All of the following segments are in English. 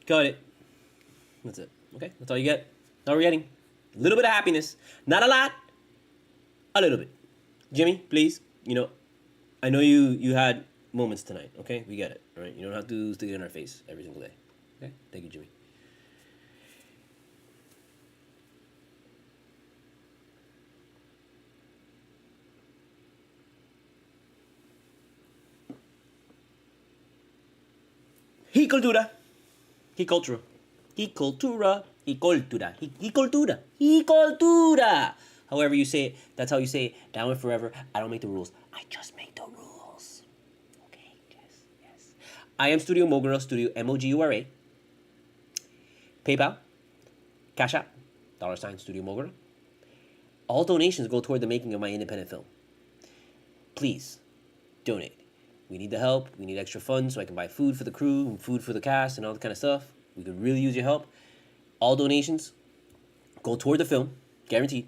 Got it. That's it. Okay, that's all you get. That's all we're getting. A little bit of happiness. Not a lot. A little bit. Jimmy, please. I know you had moments tonight. Okay, we get it. All right, you don't have to stick it in our face every single day. Okay, thank you, Jimmy. He cultura. He cultura. He cultura. He cultura. He cultura. He cultura. However you say it, that's how you say it. Now and forever. I don't make the rules. I just make the rules. Okay, yes. I am Studio Mogura, Studio Mogura. PayPal, CashApp, $ Studio Mogura. All donations go toward the making of my independent film. Please, donate. We need the help. We need extra funds so I can buy food for the crew and food for the cast and all that kind of stuff. We could really use your help. All donations go toward the film, guaranteed.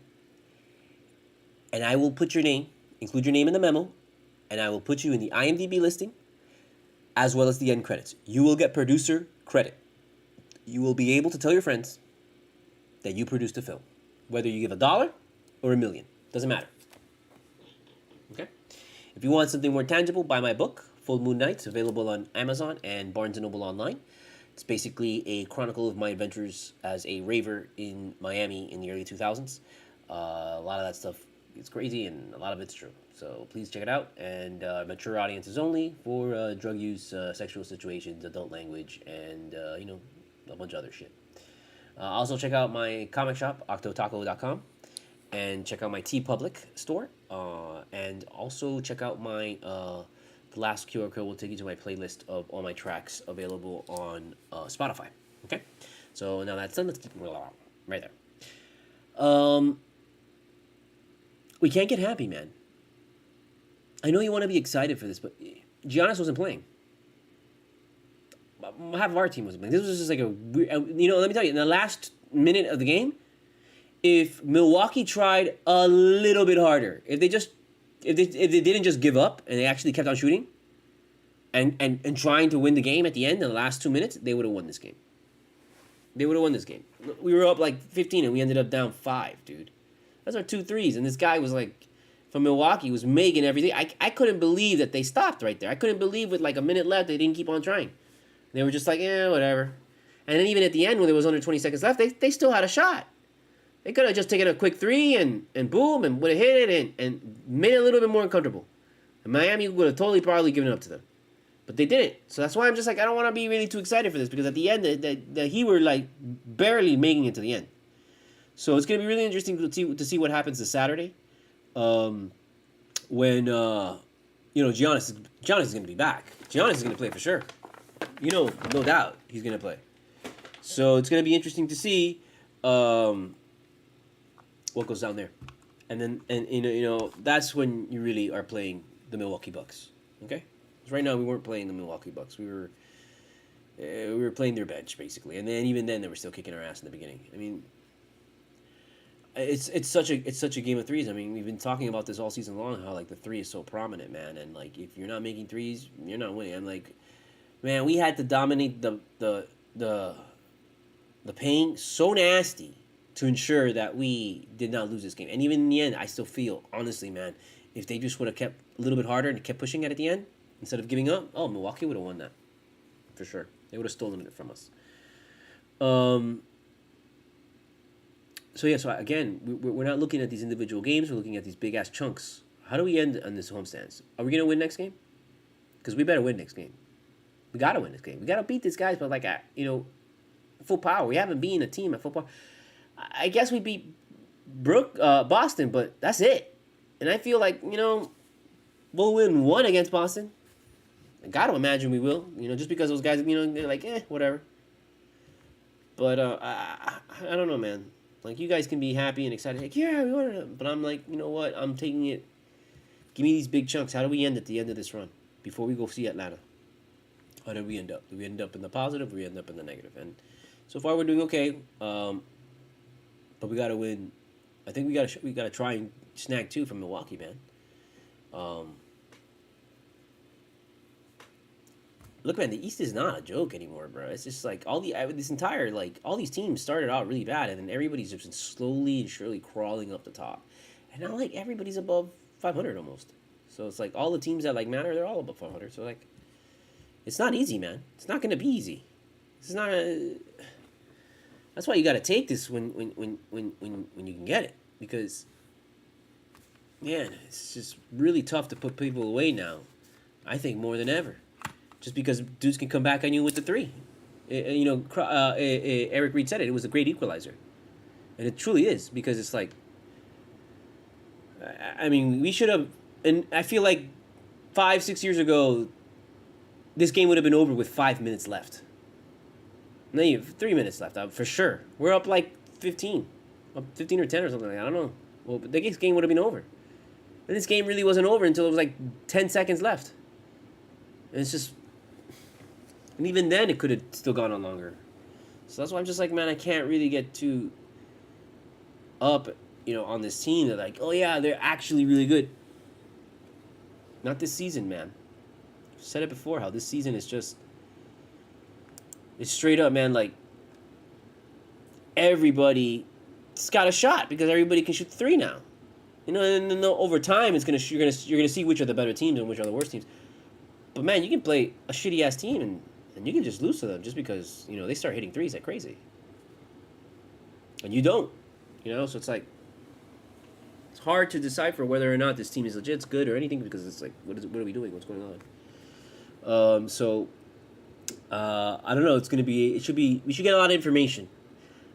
And I will put your name, include your name in the memo, and I will put you in the IMDb listing as well as the end credits. You will get producer credit. You will be able to tell your friends that you produced a film. Whether you give $1 or $1 million. Doesn't matter. Okay? If you want something more tangible, buy my book, Full Moon Nights, available on Amazon and Barnes & Noble online. It's basically a chronicle of my adventures as a raver in Miami in the early 2000s. A lot of that stuff is crazy, and a lot of it's true. So please check it out. And mature audiences only for drug use, sexual situations, adult language, and, a bunch of other shit. Also check out my comic shop, octotaco.com. And check out my TeePublic store. And also check out my... the last QR code will take you to my playlist of all my tracks available on Spotify. Okay? So now that's done. Let's keep it right there. We can't get happy, man. I know you want to be excited for this, but Giannis wasn't playing. Half of our team wasn't playing. This was just like a weird... let me tell you, in the last minute of the game, if Milwaukee tried a little bit harder, if they didn't just give up and they actually kept on shooting and trying to win the game at the end in the last 2 minutes, they would have won this game. They would have won this game. We were up like 15 and we ended up down 5, dude. Those are 2 threes. And this guy was like, from Milwaukee, was making everything. I couldn't believe that they stopped right there. I couldn't believe with like a minute left they didn't keep on trying. They were just like, whatever. And then even at the end when there was under 20 seconds left, they still had a shot. They could have just taken a quick 3 and boom, and would have hit it and made it a little bit more uncomfortable. And Miami would have totally probably given it up to them. But they didn't. So that's why I'm just like, I don't want to be really too excited for this, because at the end, the Heat were like barely making it to the end. So it's going to be really interesting to see what happens this Saturday. When, Giannis is going to be back. Giannis is going to play for sure. No doubt he's going to play. So it's going to be interesting to see what goes down there. And then, that's when you really are playing the Milwaukee Bucks. Okay? Because right now we weren't playing the Milwaukee Bucks. We were playing their bench, basically. And then even then they were still kicking our ass in the beginning. I mean, it's such a game of threes. I mean, we've been talking about this all season long, how like the 3 is so prominent, man. And like if you're not making threes, you're not winning. I'm like, man, we had to dominate the paint so nasty to ensure that we did not lose this game. And even in the end, I still feel, honestly, man, if they just would have kept a little bit harder and kept pushing it at the end, instead of giving up, oh, Milwaukee would have won that for sure. They would have stolen it from us. So yeah, so again, we're not looking at these individual games. We're looking at these big ass chunks. How do we end on this homestands? Are we gonna win next game? Because we better win next game. We gotta win this game. We gotta beat these guys, but like at, full power. We haven't beaten a team at full power. I guess we beat Boston, but that's it. And I feel like we'll win one against Boston. I gotta imagine we will. Just because those guys, they're like, whatever. But I don't know, man. Like, you guys can be happy and excited, like, yeah, we won it. But I'm like, you know what? I'm taking it. Give me these big chunks. How do we end at the end of this run before we go see Atlanta? How did we end up? Do we end up in the positive? Or we end up in the negative? And so far, we're doing okay. But we gotta win. I think we gotta try and snag 2 from Milwaukee, man. Look, man, the East is not a joke anymore, bro. It's just like all these teams started out really bad, and then everybody's just been slowly and surely crawling up the top, and now like everybody's above 500 almost. So it's like all the teams that like matter, they're all above 500. So like, it's not easy, man. It's not gonna be easy. It's not. That's why you gotta take this when you can get it, because man, it's just really tough to put people away now. I think more than ever. Just because dudes can come back on you with the 3. Eric Reed said it. It was a great equalizer. And it truly is. Because it's like... I mean, we should have... And I feel like 5-6 years ago, this game would have been over with 5 minutes left. Now you have 3 minutes left, for sure. We're up like 15. Up 15 or 10 or something like that. I don't know. Well, the game would have been over. And this game really wasn't over until it was like 10 seconds left. And it's just... And even then, it could have still gone on longer. So that's why I'm just like, man, I can't really get too up, on this team. They're like, oh yeah, they're actually really good. Not this season, man. I've said it before, how this season is just... It's straight up, man, like... Everybody's got a shot, because everybody can shoot 3 now. And over time, you're gonna see which are the better teams and which are the worst teams. But man, you can play a shitty ass team and you can just lose to them just because they start hitting 3s like crazy, and you don't. So it's like it's hard to decipher whether or not this team is legit, it's good, or anything, because it's like what are we doing? What's going on? I don't know. We should get a lot of information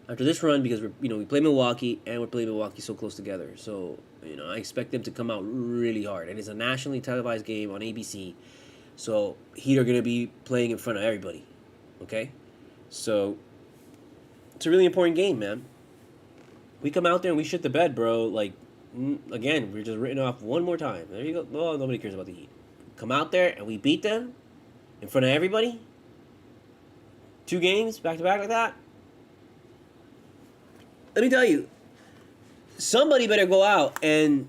after this run, because we play Milwaukee, and we're playing Milwaukee so close together. So I expect them to come out really hard, and it's a nationally televised game on ABC. So Heat are going to be playing in front of everybody, okay? So it's a really important game, man. We come out there and we shit the bed, bro. Like, again, we're just written off one more time. There you go. Oh, nobody cares about the Heat. Come out there and we beat them in front of everybody. 2 games back-to-back like that. Let me tell you, somebody better go out and,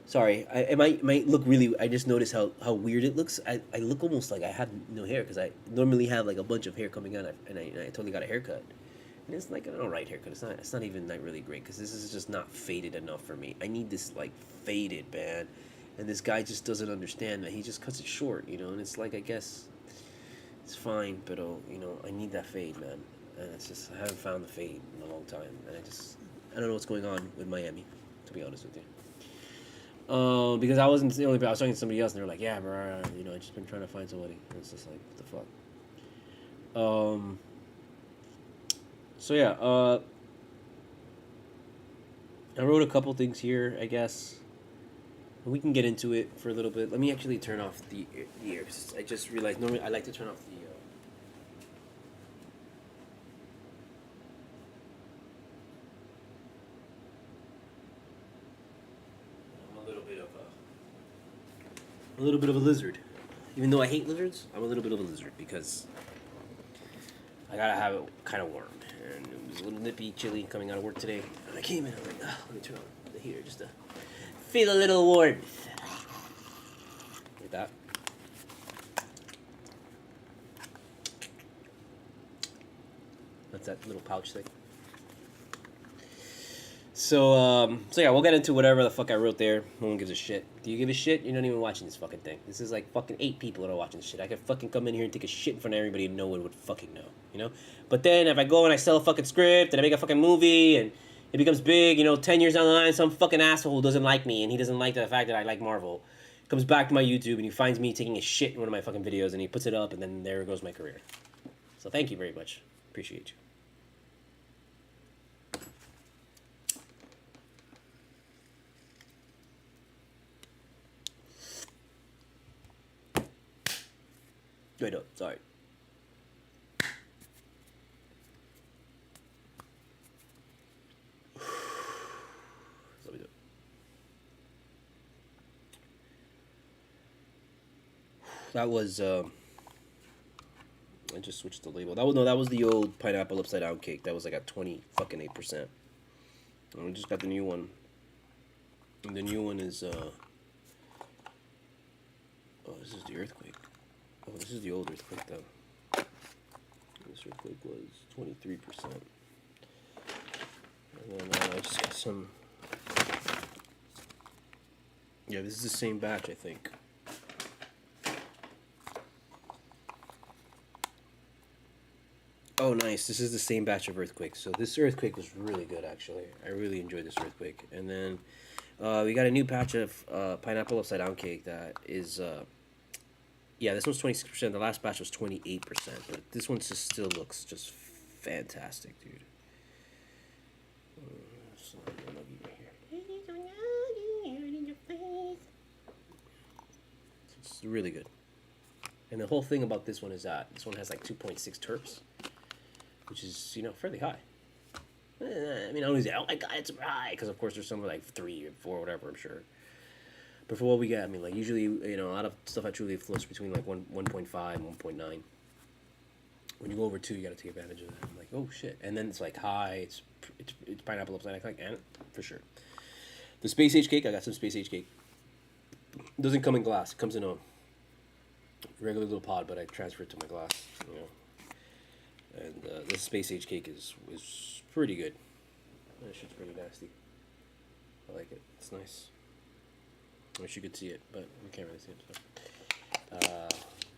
Sorry, it might look really... I just noticed how weird it looks. I look almost like I have no hair, because I normally have like a bunch of hair coming out, and I totally got a haircut. And it's like an alright haircut. It's not even like really great, because this is just not faded enough for me. I need this like faded, man. And this guy just doesn't understand that. He just cuts it short, and it's like, I guess it's fine, but I need that fade, man. And it's just, I haven't found the fade in a long time, and I don't know what's going on with Miami, to be honest with you. Because I wasn't the only person. I was talking to somebody else, and they were like, "Yeah, bro, I just been trying to find somebody." And it's just like, what the fuck. So yeah, I wrote a couple things here, I guess. We can get into it for a little bit. Let me actually turn off the ears. I just realized normally I like to turn off the. A little bit of a lizard. Even though I hate lizards, I'm a little bit of a lizard, because I gotta have it kind of warm. And it was a little nippy, chilly coming out of work today. And I came in, I'm like, let me turn on the heater just to feel a little warmth. Like that. That's that little pouch thing. So yeah, we'll get into whatever the fuck I wrote there. No one gives a shit. Do you give a shit? You're not even watching this fucking thing. This is like fucking 8 people that are watching this shit. I could fucking come in here and take a shit in front of everybody and no one would fucking know, you know? But then if I go and I sell a fucking script and I make a fucking movie and it becomes big, you know, 10 years down the line, some fucking asshole who doesn't like me and he doesn't like the fact that I like Marvel comes back to my YouTube and he finds me taking a shit in one of my fucking videos and he puts it up and then there goes my career. So thank you very much. Appreciate you. Wait, no, sorry. Let me do it. That was, I just switched the label. That was the old pineapple upside down cake. That was like at 20%. And we just got the new one. And the new one is, oh, this is the earthquake. Oh, this is the old earthquake, though. This earthquake was 23%. And then I just got some... Yeah, this is the same batch, I think. Oh, nice. This is the same batch of earthquakes. So this earthquake was really good, actually. I really enjoyed this earthquake. And then we got a new batch of pineapple upside down cake that is... yeah, this one's 26%. The last batch was 28%. But this one just still looks just fantastic, dude. It's really good. And the whole thing about this one is that this one has like 2.6 terps, which is, you know, fairly high. I mean, I don't say, oh my god, it's super high, because of course there's some like 3 or 4, whatever, I'm sure. But for what we get, I mean, like, usually, you know, a lot of stuff at Truly floats between, like, 1.5 and 1.9. When you go over 2, you gotta take advantage of that. I'm like, oh, shit. And then it's, like, high. It's pineapple upside down, and for sure. The Space Age cake, I got some Space Age cake. It doesn't come in glass. It comes in a regular little pod, but I transfer it to my glass, you know. And this Space Age cake is pretty good. That shit's pretty nasty. I like it. It's nice. I wish you could see it, but we can't really see it. So.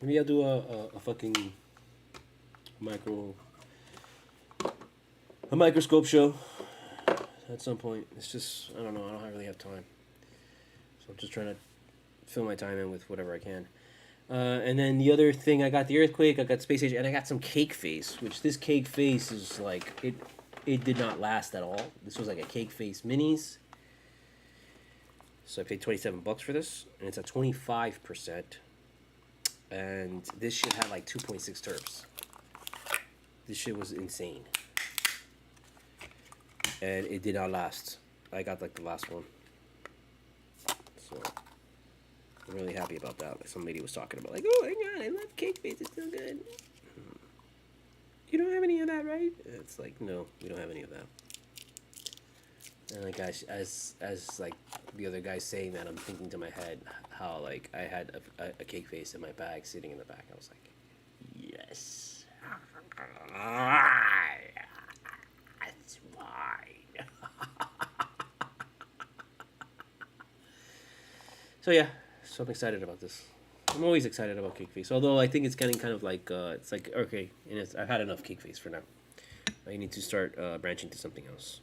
Maybe I'll do a fucking microscope show at some point. It's just, I don't know, I don't really have time. So I'm just trying to fill my time in with whatever I can. And then the other thing, I got the earthquake, I got Space Age, and I got some cake face, which this cake face is like, it did not last at all. This was like a cake face minis. So I paid $27 for this, and it's at 25%. And this shit had like 2.6 terps. This shit was insane. And it did not last. I got like the last one. So I'm really happy about that. Like some lady was talking about, like, oh my god, I love cake face, it's so good. You don't have any of that, right? It's like, no, we don't have any of that. And like as like the other guy saying that, I'm thinking to my head how like I had a cake face in my bag sitting in the back. I was like, yes, that's mine. So yeah, so I'm excited about this. I'm always excited about cake face, although I think it's getting kind of like it's like okay, and I've had enough cake face for now. I need to start branching to something else.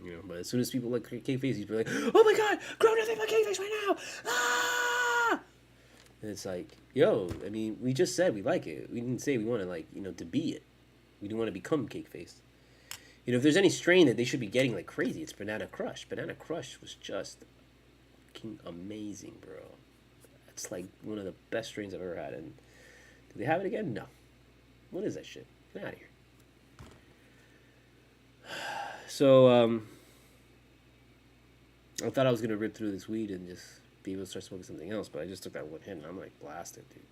You know, but as soon as people like cake face, you'd be like, oh my god, grow nothing but cake face right now! Ah! And it's like, yo, I mean, we just said we like it. We didn't say we want to, like, you know, to be it. We didn't want to become cake face. You know, if there's any strain that they should be getting like crazy, it's Banana Crush. Banana Crush was just fucking amazing, bro. It's like one of the best strains I've ever had. And do they have it again? No. What is that shit? Get out of here. So, I thought I was going to rip through this weed and just be able to start smoking something else, but I just took that one hit and I'm like blasted, dude.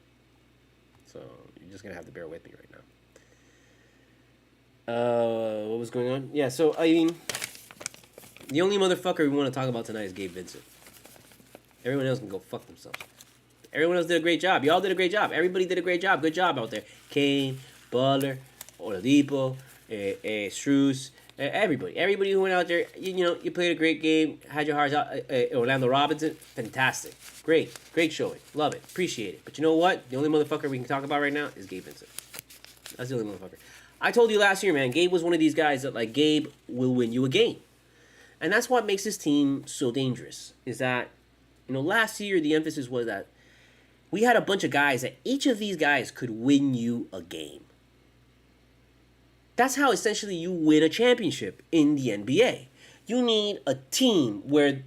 So, you're just going to have to bear with me right now. What was going on? Yeah, so, I mean, the only motherfucker we want to talk about tonight is Gabe Vincent. Everyone else can go fuck themselves. Everyone else did a great job. Y'all did a great job. Everybody did a great job. Good job out there. Kane, Butler, Oladipo, Struz, Everybody who went out there, you played a great game, had your hearts out. Orlando Robinson, fantastic, great showing, love it, appreciate it. But you know what? The only motherfucker we can talk about right now is Gabe Vincent. That's the only motherfucker. I told you last year, man, Gabe was one of these guys that, like, Gabe will win you a game. And that's what makes this team so dangerous, is that, last year the emphasis was that we had a bunch of guys that each of these guys could win you a game. That's how essentially you win a championship in the NBA. You need a team where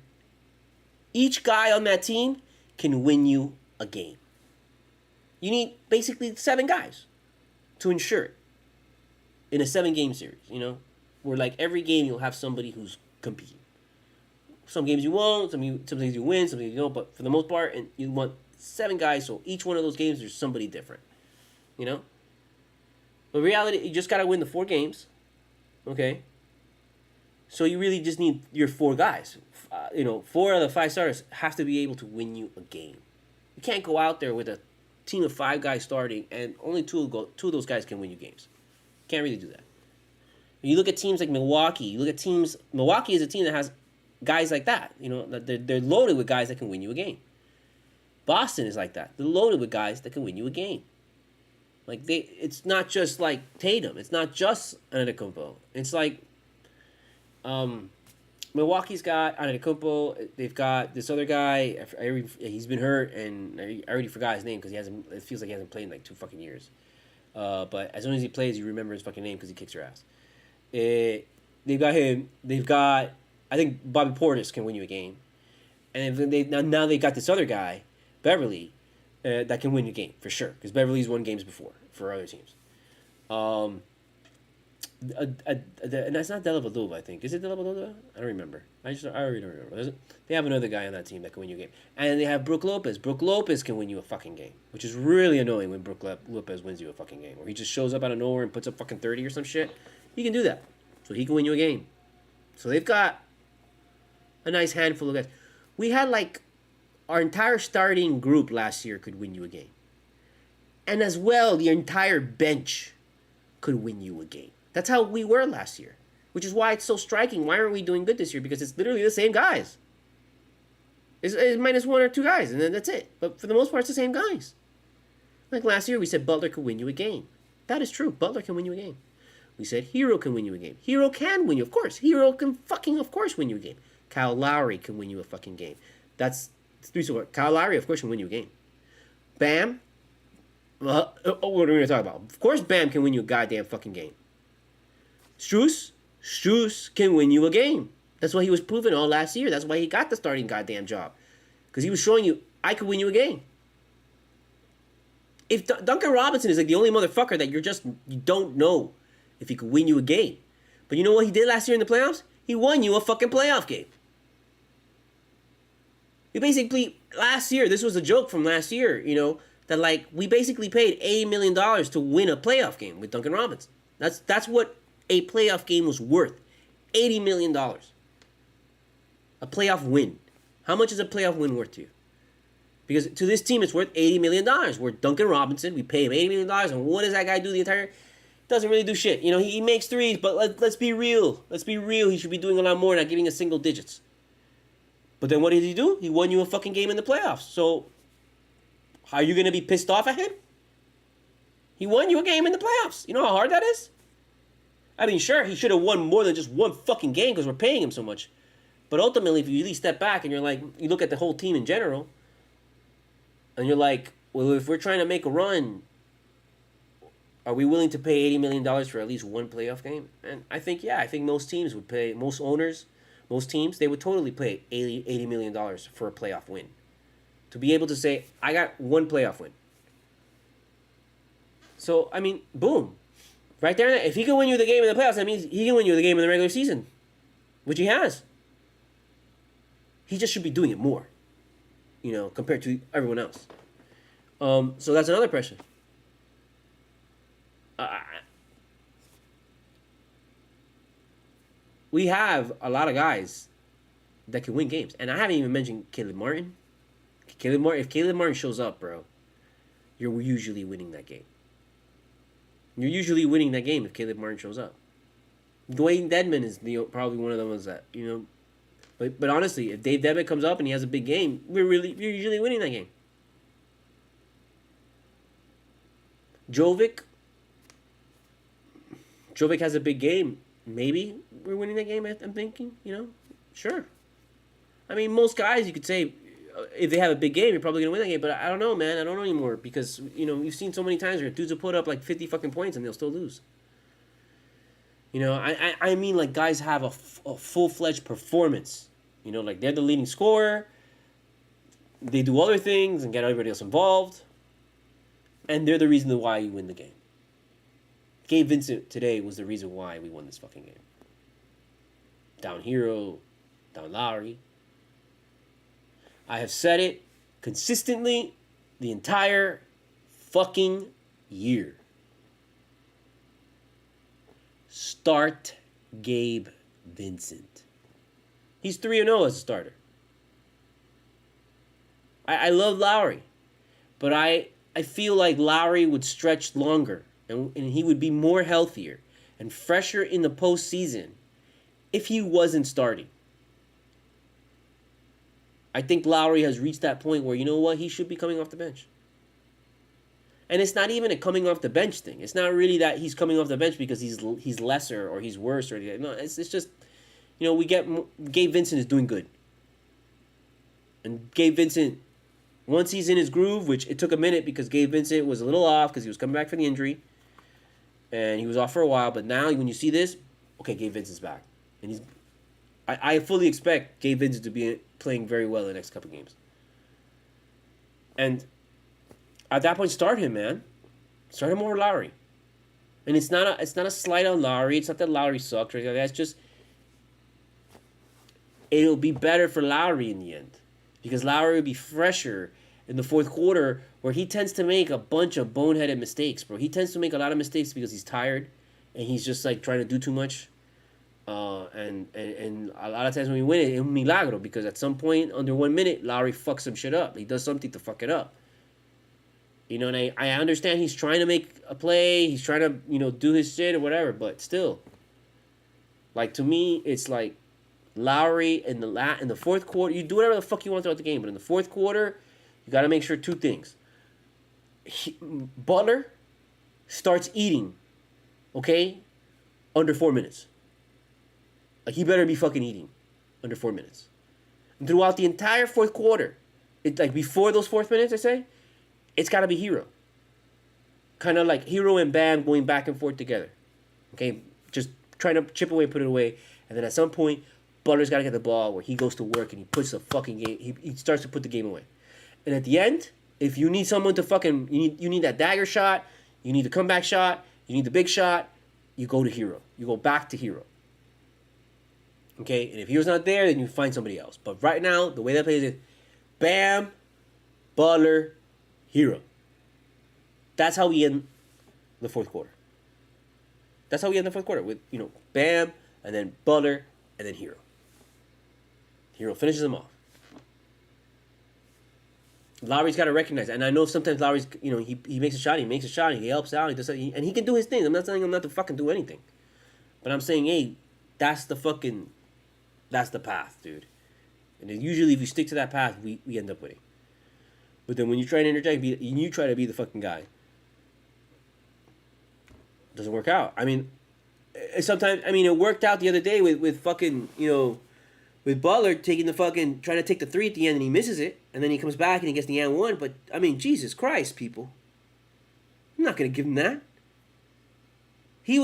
each guy on that team can win you a game. You need basically 7 guys to ensure it in a 7-game series, where like every game you'll have somebody who's competing. Some games you won't, some things you win, some things you don't, but for the most part, and you want 7 guys, so each one of those games there's somebody different, But reality, you just gotta win the 4 games, okay? So you really just need your 4 guys. 4 of the 5 starters have to be able to win you a game. You can't go out there with a team of 5 guys starting and only 2 of those guys can win you games. You can't really do that. You look at teams like Milwaukee. Milwaukee is a team that has guys like that. They're loaded with guys that can win you a game. Boston is like that. They're loaded with guys that can win you a game. It's not just like Tatum. It's not just Antetokounmpo. It's like, Milwaukee's got Antetokounmpo. They've got this other guy. He's been hurt, and I already forgot his name because it feels like he hasn't played in like 2 fucking years. But as soon as he plays, you remember his fucking name because he kicks your ass. They've got him. They've got, I think Bobby Portis can win you a game, and now they got this other guy, Beverly. That can win you a game for sure because Beverly's won games before for other teams. And that's not Dellavedova, I think. Is it Dellavedova? I don't remember. I already don't remember. They have another guy on that team that can win you a game, and they have Brook Lopez. Brook Lopez can win you a fucking game, which is really annoying when Brook Lopez wins you a fucking game, where he just shows up out of nowhere and puts up fucking 30 or some shit. He can do that, so he can win you a game. So they've got a nice handful of guys. We had like. Our entire starting group last year could win you a game. And as well, the entire bench could win you a game. That's how we were last year. Which is why it's so striking. Why aren't we doing good this year? Because it's literally the same guys. It's minus 1 or 2 guys, and then that's it. But for the most part, it's the same guys. Like last year, we said Butler could win you a game. That is true. Butler can win you a game. We said Hero can win you a game. Hero can win you, of course. Hero can fucking, of course, win you a game. Kyle Lowry can win you a fucking game. That's... Kyle Lowry, of course, can win you a game. Bam. What are we going to talk about? Of course, Bam can win you a goddamn fucking game. Strus can win you a game. That's what he was proving all last year. That's why he got the starting goddamn job. Because he was showing you, I could win you a game. If Duncan Robinson is like the only motherfucker that you don't know if he could win you a game. But you know what he did last year in the playoffs? He won you a fucking playoff game. We basically, last year, this was a joke from last year, that like, we basically paid $80 million to win a playoff game with Duncan Robinson. That's what a playoff game was worth. $80 million. A playoff win. How much is a playoff win worth to you? Because to this team, it's worth $80 million. We're Duncan Robinson. We pay him $80 million. And what does that guy do the entire... Doesn't really do shit. He makes threes, but let's be real. Let's be real. He should be doing a lot more, not giving us single digits. But then what did he do? He won you a fucking game in the playoffs. So, are you going to be pissed off at him? He won you a game in the playoffs. You know how hard that is? I mean, sure, he should have won more than just one fucking game because we're paying him so much. But ultimately, if you really step back and you're like, you look at the whole team in general, and you're like, well, if we're trying to make a run, are we willing to pay $80 million for at least one playoff game? And I think most teams would pay, most owners... Most teams, they would totally pay $80 million for a playoff win. To be able to say, I got one playoff win. So, I mean, boom. Right there, if he can win you the game in the playoffs, that means he can win you the game in the regular season. Which he has. He just should be doing it more. Compared to everyone else. So that's another question. We have a lot of guys that can win games. And I haven't even mentioned Caleb Martin. If Caleb Martin shows up, bro, you're usually winning that game. You're usually winning that game if Caleb Martin shows up. Dwayne Dedman is probably one of the ones that, But honestly, if Dave Dedman comes up and he has a big game, we're usually winning that game. Jovic has a big game. Maybe we're winning that game, I'm thinking, Sure. I mean, most guys, you could say, if they have a big game, you're probably going to win that game. But I don't know, man. I don't know anymore. Because, we've seen so many times where dudes will put up like 50 fucking points and they'll still lose. I mean, like, guys have a full-fledged performance. Like, they're the leading scorer. They do other things and get everybody else involved. And they're the reason why you win the game. Gabe Vincent today was the reason why we won this fucking game. Down Hero, down Lowry. I have said it consistently the entire fucking year. Start Gabe Vincent. He's 3-0 as a starter. I love Lowry, but I feel like Lowry would stretch longer and he would be more healthier and fresher in the postseason if he wasn't starting. I think Lowry has reached that point where, he should be coming off the bench. And it's not even a coming off the bench thing. It's not really that he's coming off the bench because he's lesser or he's worse or anything. No, it's just, Gabe Vincent is doing good. And Gabe Vincent, once he's in his groove, which it took a minute because Gabe Vincent was a little off because he was coming back from the injury. And he was off for a while. But now when you see this, okay, Gabe Vincent's back. And I fully expect Gabe Vincent to be playing very well in the next couple games. And at that point, start him, man. Start him over Lowry. And it's not a slight on Lowry. It's not that Lowry sucks or anything like that. It's just it'll be better for Lowry in the end. Because Lowry will be fresher in the fourth quarter where he tends to make a bunch of boneheaded mistakes, bro. He tends to make a lot of mistakes because he's tired and he's just like trying to do too much. And a lot of times when we win it's un milagro because at some point under 1 minute, Lowry fucks some shit up. He does something to fuck it up. And I understand he's trying to make a play. He's trying to, do his shit or whatever. But still, like, to me, it's like Lowry in the fourth quarter. You do whatever the fuck you want throughout the game. But in the fourth quarter, you got to make sure two things. Butler starts eating, okay, under 4 minutes. Like, he better be fucking eating under 4 minutes. And throughout the entire fourth quarter, before those 4 minutes, I say, it's got to be Hero. Kind of like Hero and Bam going back and forth together. Okay? Just trying to chip away, put it away. And then at some point, Butler's got to get the ball where he goes to work and he puts the fucking game, he starts to put the game away. And at the end, if you need someone to fucking, you need that dagger shot, you need the comeback shot, you need the big shot, you go to Hero. You go back to Hero. Okay? And if Hero's not there, then you find somebody else. But right now, the way that plays is Bam, Butler, Hero. That's how we end the fourth quarter. That's how we end the fourth quarter with, Bam, and then Butler, and then Hero. Hero finishes them off. Lowry's got to recognize that. And I know sometimes Lowry's, he makes a shot, he helps out, he does something, and he can do his thing. I'm not telling him not to fucking do anything. But I'm saying, hey, that's the path, dude. And then usually if you stick to that path, we end up winning. But then when you try to interject, you try to be the fucking guy. It doesn't work out. I mean, sometimes, it worked out the other day with fucking, with Butler taking trying to take the three at the end and he misses it. And then he comes back and he gets the and one. But, Jesus Christ, people. I'm not going to give him that. He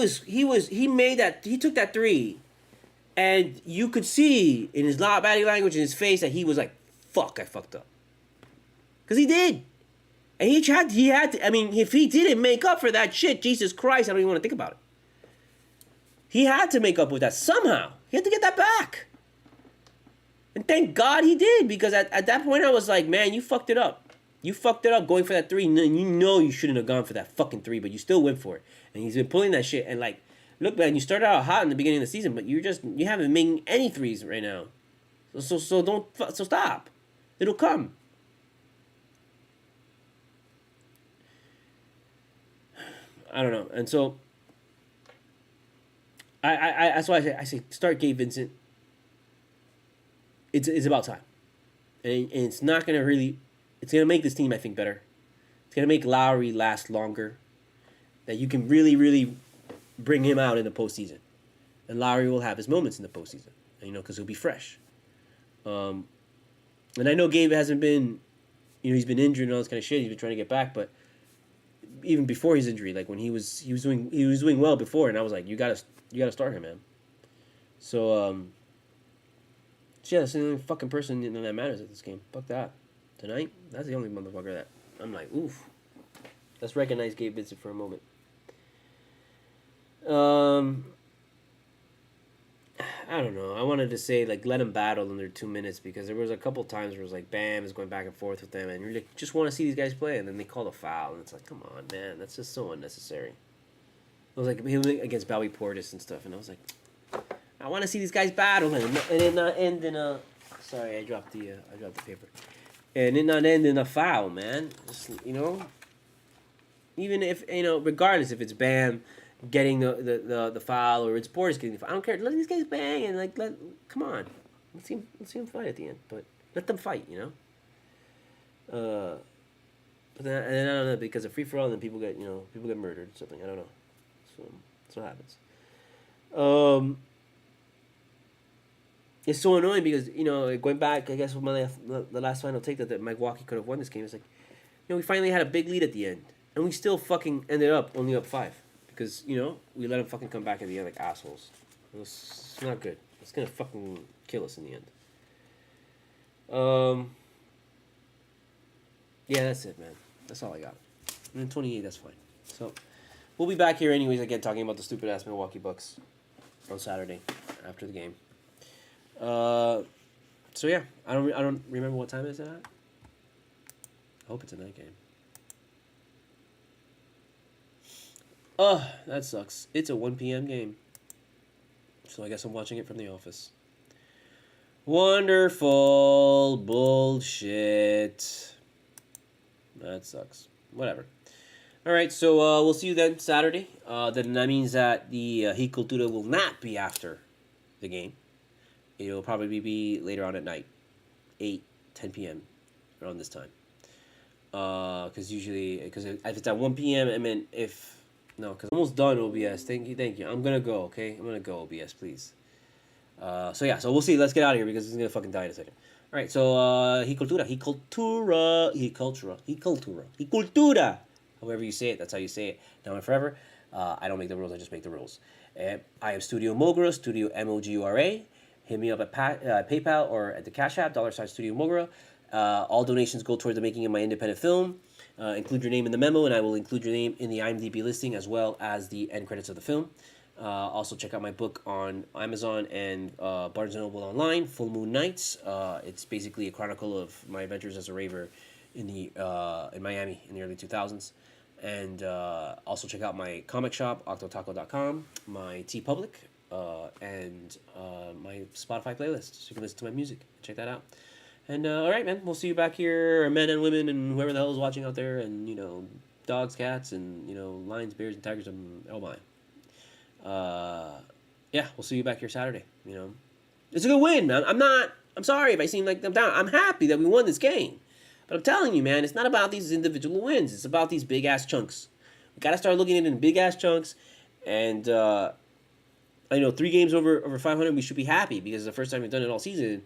took that three. And you could see in his body language in his face that he was like, fuck, I fucked up. Because he did. And he had to, if he didn't make up for that shit, Jesus Christ, I don't even want to think about it. He had to make up with that somehow. He had to get that back. And thank God he did, because at that point I was like, man, you fucked it up. You fucked it up going for that three. You shouldn't have gone for that fucking three, but you still went for it. And he's been pulling that shit. And like, look, man, you started out hot in the beginning of the season, but you haven't made any threes right now. So stop. It'll come. I don't know. And so That's why I say start Gabe Vincent. It's about time, and it's not gonna really. It's gonna make this team, I think, better. It's gonna make Lowry last longer. That you can really bring him out in the postseason, and Lowry will have his moments in the postseason. Because he'll be fresh. And I know Gabe hasn't been, he's been injured and all this kind of shit. He's been trying to get back, but even before his injury, like when he was doing well before, and I was like, you gotta start him, man. So yeah, that's the only fucking person that matters at this game. Fuck that. Tonight, that's the only motherfucker that I'm like, oof. Let's recognize Gabe Vincent for a moment. I don't know. I wanted to say, like, let him battle under 2 minutes, because there was a couple times where it was like, Bam is going back and forth with them, and you like, just want to see these guys play, and then they call a foul, and it's like, come on, man, that's just so unnecessary. It was like, he was against Bowie Portis and stuff, and I was like, I want to see these guys battle, and it not end in a... Sorry, I dropped the paper. And it not end in a foul, man. Just, even if, regardless if it's Bam getting the foul or it's Portis getting the foul, I don't care. Let these guys bang and come on, let's see them fight at the end. But let them fight, But then I don't know, because of free for all, then people get murdered or something. I don't know. So that's what happens. It's so annoying because going back, I guess with the last final take that Milwaukee could have won this game. It's like, we finally had a big lead at the end, and we still fucking ended up only up 5. Because, we let them fucking come back at the end like assholes. It's not good. It's gonna fucking kill us in the end. Yeah, that's it, man. That's all I got. And then 28, that's fine. So, we'll be back here anyways, again, talking about the stupid-ass Milwaukee Bucks on Saturday after the game. So, yeah. I don't remember what time it is at. I hope it's a night game. Oh, that sucks. It's a 1 p.m. game. So I guess I'm watching it from the office. Wonderful bullshit. That sucks. Whatever. Alright, so we'll see you then Saturday. Then that means that the CULTURA will not be after the game. It will probably be later on at night. 10 p.m. around this time. Because if it's at 1 p.m., I mean, no, because I'm almost done, OBS. Thank you. I'm going to go, okay? I'm going to go, OBS, please. So we'll see. Let's get out of here because it's going to fucking die in a second. All right, so CULTURA. However you say it, that's how you say it. Now and forever. I don't make the rules, I just make the rules. I am Studio Mogura, Studio MOGURA. Hit me up at PayPal or at the CashApp, $Studio Mogura. All donations go toward the making of my independent film. Include your name in the memo, and I will include your name in the IMDb listing as well as the end credits of the film. Also, check out my book on Amazon and Barnes & Noble online, Full Moon Nights. It's basically a chronicle of my adventures as a raver in Miami in the early 2000s. And also check out my comic shop, octotaco.com, my TeePublic, and my Spotify playlist, so you can listen to my music. Check that out. And, alright, man, we'll see you back here, men and women, and whoever the hell is watching out there, and, dogs, cats, and, lions, bears, and tigers, and oh my. Yeah, we'll see you back here Saturday, It's a good win, man. I'm sorry if I seem like I'm down. I'm happy that we won this game. But I'm telling you, man, it's not about these individual wins. It's about these big-ass chunks. We got to start looking at it in big-ass chunks, and, I know 3 games over 500, we should be happy, because it's the first time we've done it all season.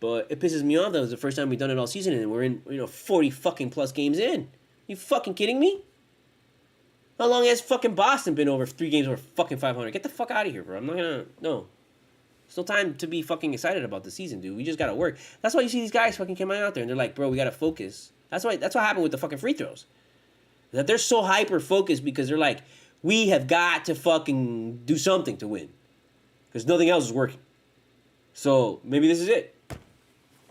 But it pisses me off that it was the first time we've done it all season, and we're in, 40 fucking plus games in. You fucking kidding me? How long has fucking Boston been over 3 games over fucking 500? Get the fuck out of here, bro. I'm not gonna... No. There's no time to be fucking excited about the season, dude. We just gotta work. That's why you see these guys fucking coming out there, and they're like, bro, we gotta focus. That's what happened with the fucking free throws. That they're so hyper-focused because they're like, we have got to fucking do something to win. Because nothing else is working. So, maybe this is it.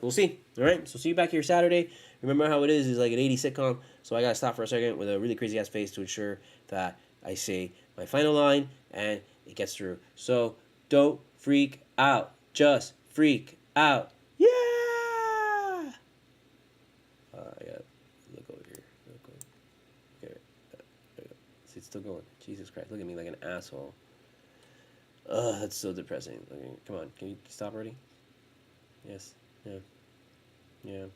We'll see. All right? So, see you back here Saturday. Remember how it is. It's like an 80s sitcom. So, I got to stop for a second with a really crazy-ass face to ensure that I say my final line and it gets through. So, don't freak out. Just freak out. Yeah! I got to look over here. Okay. There we go. See, it's still going. Jesus Christ. Look at me like an asshole. Ugh, that's so depressing. Okay, come on, can you stop already? Yes. Yeah. Yeah.